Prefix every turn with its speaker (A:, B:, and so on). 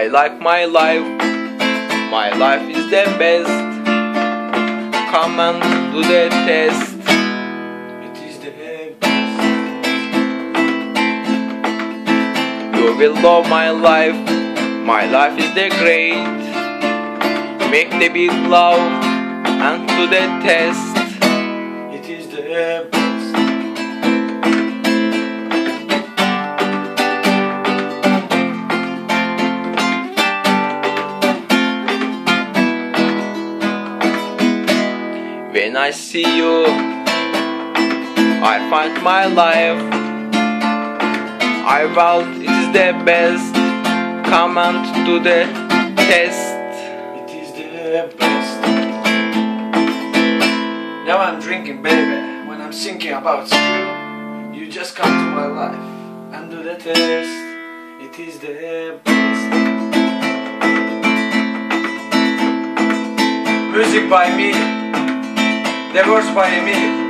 A: I like my life. My life is the best. Come and do the test.
B: It is the best.
A: You will love my life. My life is the great. Make the big love and do the test.
B: It is the best.
A: When I see you, I find my life. I felt it is the best. Come and do the test.
B: It is the best. Now I'm drinking, baby. When I'm thinking about you, you just come to my life and do the test. It is the best. Music by Emil. The words by Emil.